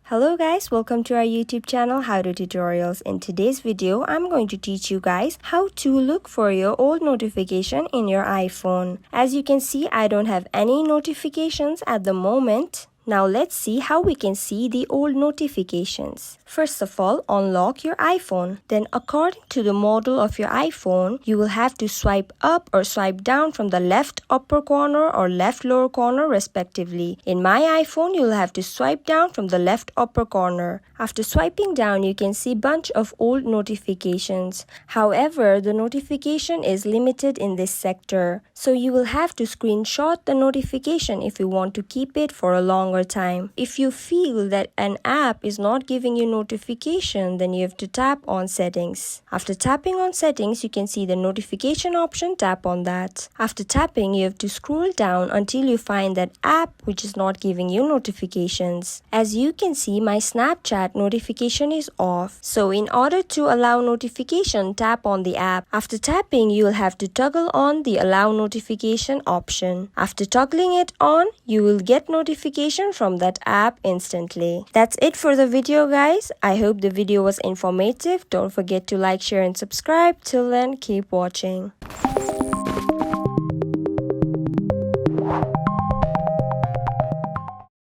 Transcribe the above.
Hello guys, welcome to our YouTube channel How to Tutorials. In today's video, I'm going to teach you guys how to look for your old notification in your iPhone. As you can see, I don't have any notifications at the moment. Now let's see how we can see the old notifications. First of all, unlock your iPhone. Then according to the model of your iPhone, you will have to swipe up or swipe down from the left upper corner or left lower corner respectively. In my iPhone, you will have to swipe down from the left upper corner. After swiping down, you can see bunch of old notifications. However, the notification is limited in this sector. So you will have to screenshot the notification if you want to keep it for a longer time. If you feel that an app is not giving you notification, then you have to tap on settings. After tapping on settings, you can see the notification option. Tap on that. After tapping, you have to scroll down until you find that app which is not giving you notifications. As you can see, my Snapchat notification is off. So in order to allow notification, tap on the app. After tapping, you will have to toggle on the allow notification option. After toggling it on, you will get notification from that app instantly. That's it for the video guys. I hope the video was informative. Don't forget to like, share and subscribe. Till then, keep watching.